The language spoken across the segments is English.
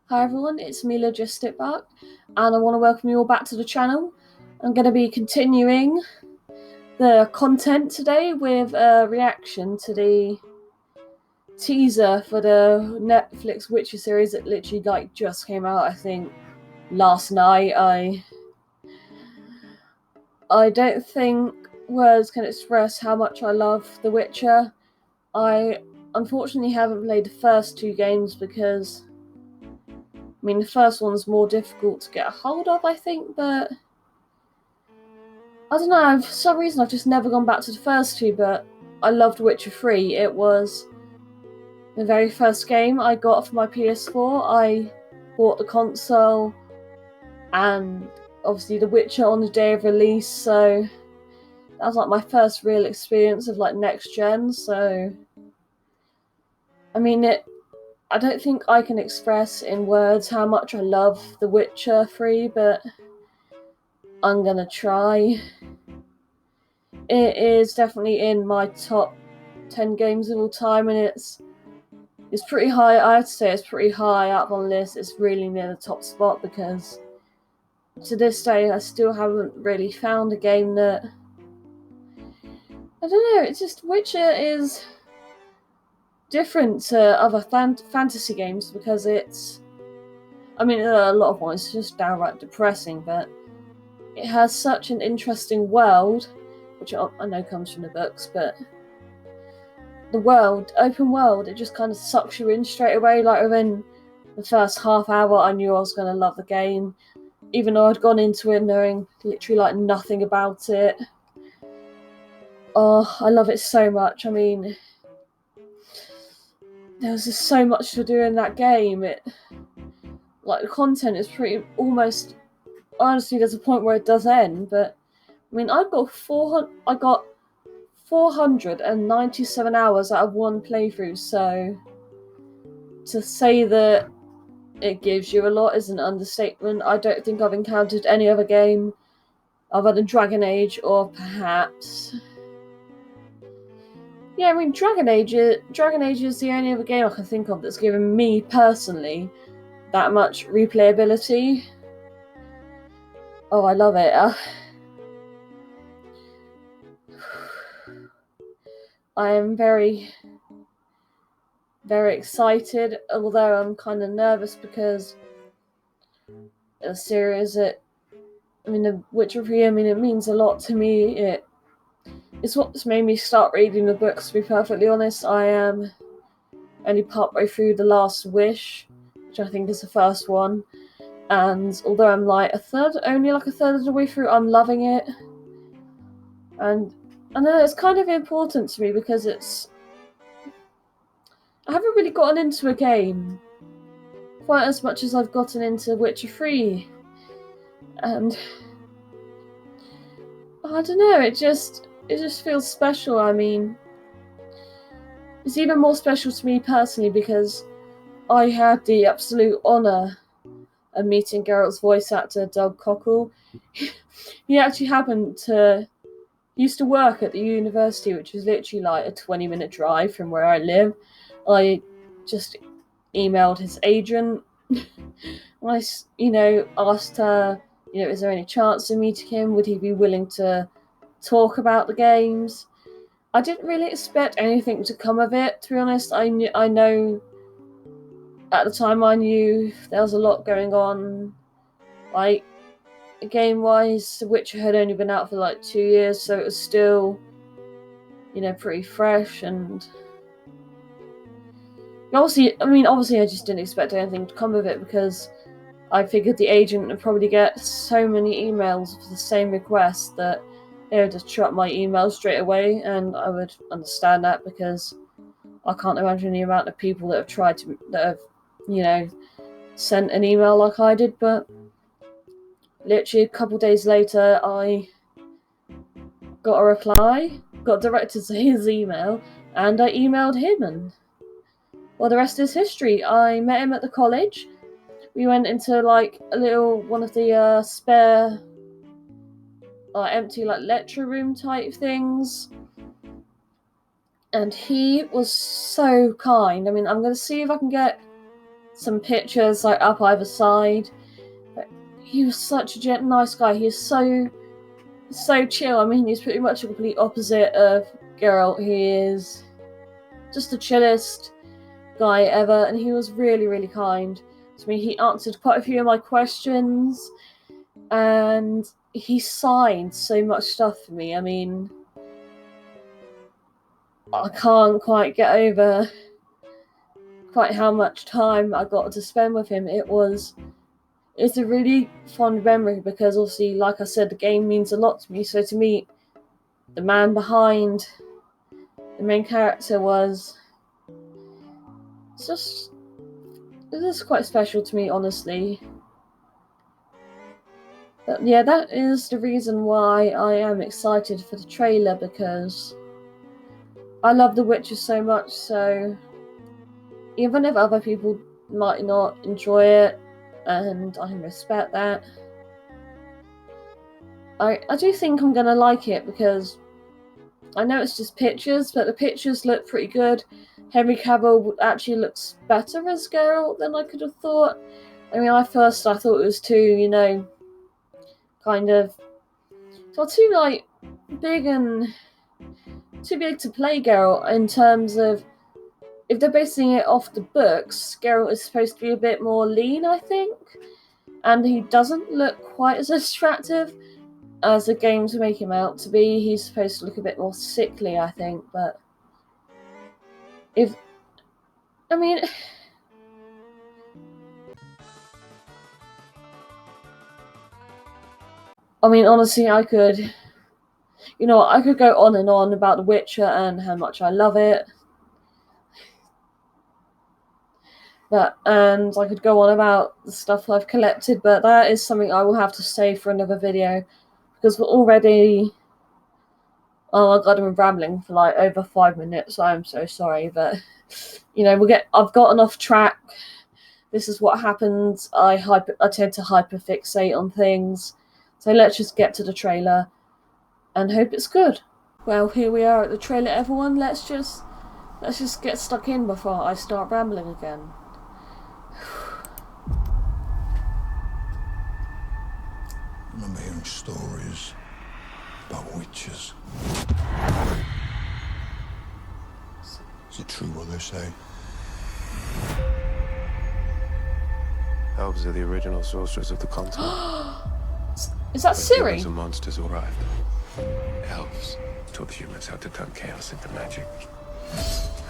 Hi everyone, it's me Logistic Buck, and I want to welcome you all back to the channel. I'm going to be continuing the content today with a reaction to the teaser for the Netflix Witcher series that literally just came out, I think, last night. I don't think words can express how much I love The Witcher. I unfortunately haven't played the first two games because the first one's more difficult to get a hold of, I think, but I don't know, for some reason I've just never gone back to the first two, but I loved Witcher 3. It was the very first game I got for my PS4. I bought the console and obviously The Witcher on the day of release, so that was my first real experience of next gen, so I don't think I can express in words how much I love The Witcher 3, but I'm gonna try. It is definitely in my top 10 games of all time, and it's pretty high. I have to say it's pretty high up on the list. It's really near the top spot because to this day I still haven't really found a game that, I don't know, it's just Witcher is different to other fantasy games because it's, a lot of ones, it's just downright depressing, but it has such an interesting world, which I know comes from the books, but the world, open world, it just kind of sucks you in straight away. Within the first half hour, I knew I was going to love the game, even though I'd gone into it knowing literally nothing about it. Oh, I love it so much. There was just so much to do in that game. The content is pretty almost, honestly, there's a point where it does end, but I got 497 hours out of one playthrough, so to say that it gives you a lot is an understatement. I don't think I've encountered any other game other than Dragon Age, or perhaps, yeah, Dragon Age is the only other game I can think of that's given me personally that much replayability. Oh, I love it. I am very, very excited, although I'm kind of nervous because the series, The Witcher 3, it means a lot to me. It's what's made me start reading the books, to be perfectly honest. I am only partway through The Last Wish, which I think is the first one, and although I'm only a third of the way through, I'm loving it. And I know it's kind of important to me because I haven't really gotten into a game quite as much as I've gotten into Witcher 3, and I don't know, it just feels special. It's even more special to me personally because I had the absolute honour of meeting Geralt's voice actor, Doug Cockle. He actually used to work at the university, which is literally a 20-minute drive from where I live. I just emailed his agent. I, asked her, is there any chance of meeting him? Would he be willing to talk about the games? I didn't really expect anything to come of it, to be honest. I know at the time I knew there was a lot going on, game-wise. The Witcher had only been out for 2 years, so it was still, pretty fresh, and obviously I just didn't expect anything to come of it because I figured the agent would probably get so many emails for the same request that they would just shut my email straight away, and I would understand that because I can't imagine the amount of people that have sent an email like I did. But literally a couple days later, I got a reply, got directed to his email, and I emailed him, and well, the rest is history. I met him at the college. We went into one of the spare empty lecture room type things, and he was so kind. I'm going to see if I can get some pictures like up either side. But he was such a nice guy. He is so chill. I mean, he's pretty much the complete opposite of Geralt. He is just the chillest guy ever, and he was really, really kind to me. He answered quite a few of my questions, and he signed so much stuff for me. I mean, I can't quite get over quite how much time I got to spend with him. It's a really fond memory because obviously, like I said, the game means a lot to me. So to meet the man behind the main character was just, it is quite special to me, honestly. But yeah, that is the reason why I am excited for the trailer, because I love The Witcher so much, so even if other people might not enjoy it, and I can respect that, I do think I'm going to like it, because I know it's just pictures, but the pictures look pretty good. Henry Cavill actually looks better as Geralt than I could have thought. I mean, I thought it was too, kind of, too, like, big and too big to play Geralt, in terms of, if they're basing it off the books, Geralt is supposed to be a bit more lean, I think, and he doesn't look quite as attractive as the games make him out to be. He's supposed to look a bit more sickly, I think, but I mean, honestly, I could go on and on about The Witcher and how much I love it. And I could go on about the stuff I've collected, but that is something I will have to save for another video, because we're already, oh my god, I've been rambling for like over 5 minutes. I'm so sorry, but I've gotten off track. This is what happens. I tend to hyperfixate on things. So let's just get to the trailer and hope it's good. Well, here we are at the trailer, everyone. Let's just get stuck in before I start rambling again. I remember hearing stories about witches. Is it true what they say? Elves are the original sorcerers of the continent. Is that Siri? Humans and monsters arrived. Elves taught the humans how to turn chaos into magic.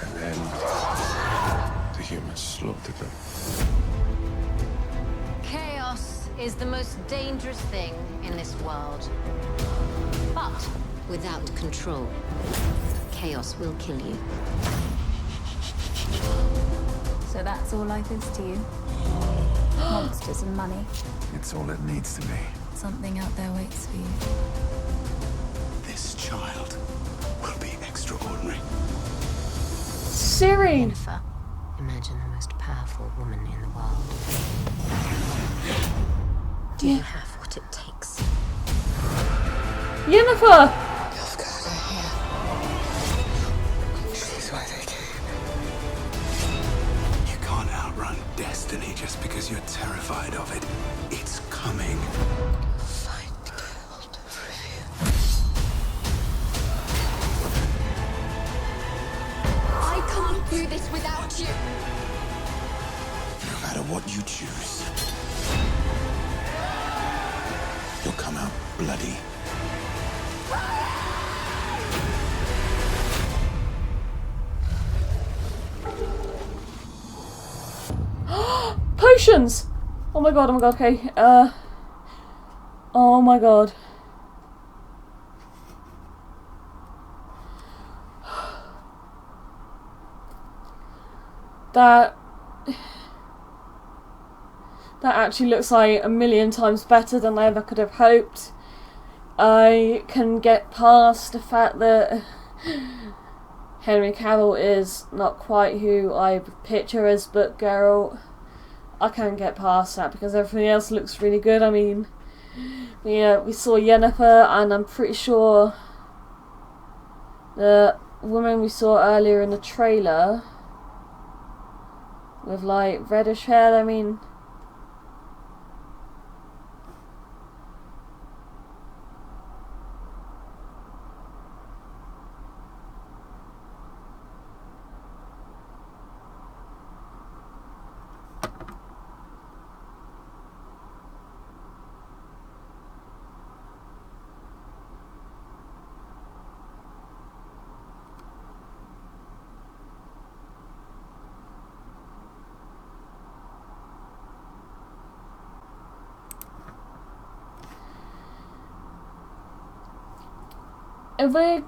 And then the humans slaughtered them. Chaos is the most dangerous thing in this world. But without control, chaos will kill you. So that's all life is to you? Monsters and money? It's all it needs to be. Something out there waits for you. This child will be extraordinary. Siri! Jennifer, imagine the most powerful woman in the world. Do you have what it takes? Jennifer! Nilfgaard are here. She's why they came. You can't outrun destiny just because you're terrified of it. It's coming. Find Geralt of Rivia. I can't do this without you. No matter what you choose, you'll come out bloody. Potions! Oh my god, okay. Oh my god. That actually looks like a million times better than I ever could have hoped. I can get past the fact that Henry Cavill is not quite who I picture as Book Geralt. I can't get past that because everything else looks really good. I mean, we saw Yennefer, and I'm pretty sure the woman we saw earlier in the trailer with like reddish hair. I mean, if we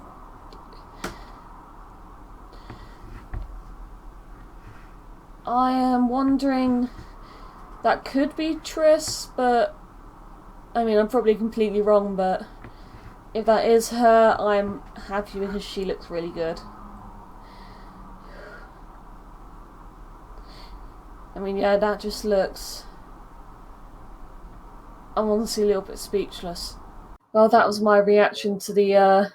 I am wondering, that could be Triss, but I mean, I'm probably completely wrong, but if that is her, I'm happy because she looks really good. I mean, yeah, that just looks... I'm honestly a little bit speechless. Well, that was my reaction to the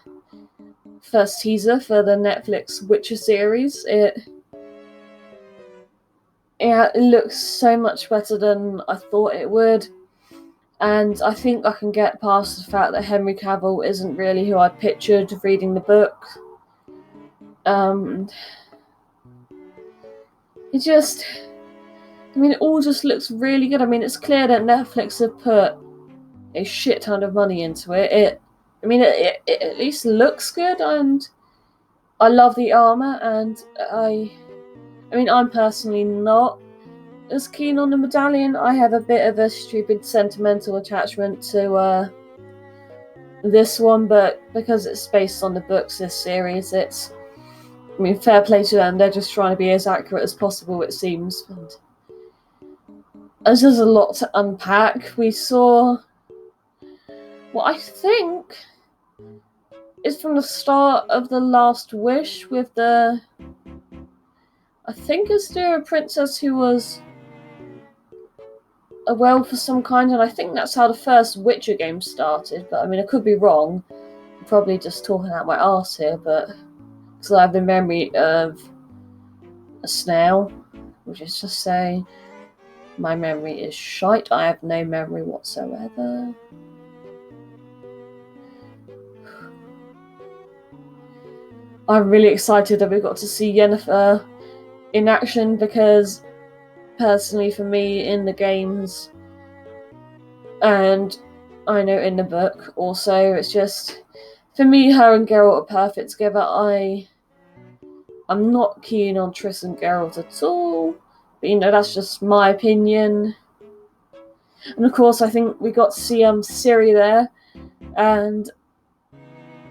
first teaser for the Netflix Witcher series. It looks so much better than I thought it would. And I think I can get past the fact that Henry Cavill isn't really who I pictured reading the book. It just... I mean, it all just looks really good. I mean, it's clear that Netflix have put a shit ton of money into it. It at least looks good, and I love the armor, and I mean, I'm personally not as keen on the medallion. I have a bit of a stupid sentimental attachment to this one, but because it's based on the books, this series, it's... I mean, fair play to them. They're just trying to be as accurate as possible, it seems. And there's a lot to unpack. We saw what I think is from the start of The Last Wish with the... I think it's the princess who was a werewolf of some kind, and I think that's how the first Witcher game started, but I mean, I could be wrong. I'm probably just talking out my arse here, but because I have the memory of a snail, which is to say, my memory is shite. I have no memory whatsoever. I'm really excited that we got to see Yennefer in action, because personally for me in the games, and I know in the book also, it's just, for me, her and Geralt are perfect together. I'm not keen on Triss and Geralt at all, but you know, that's just my opinion. And of course, I think we got to see Ciri there, and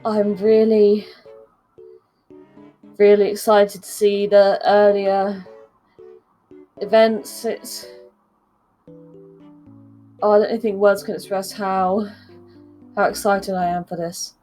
I'm really, really excited to see the earlier events. I don't think words can express how excited I am for this.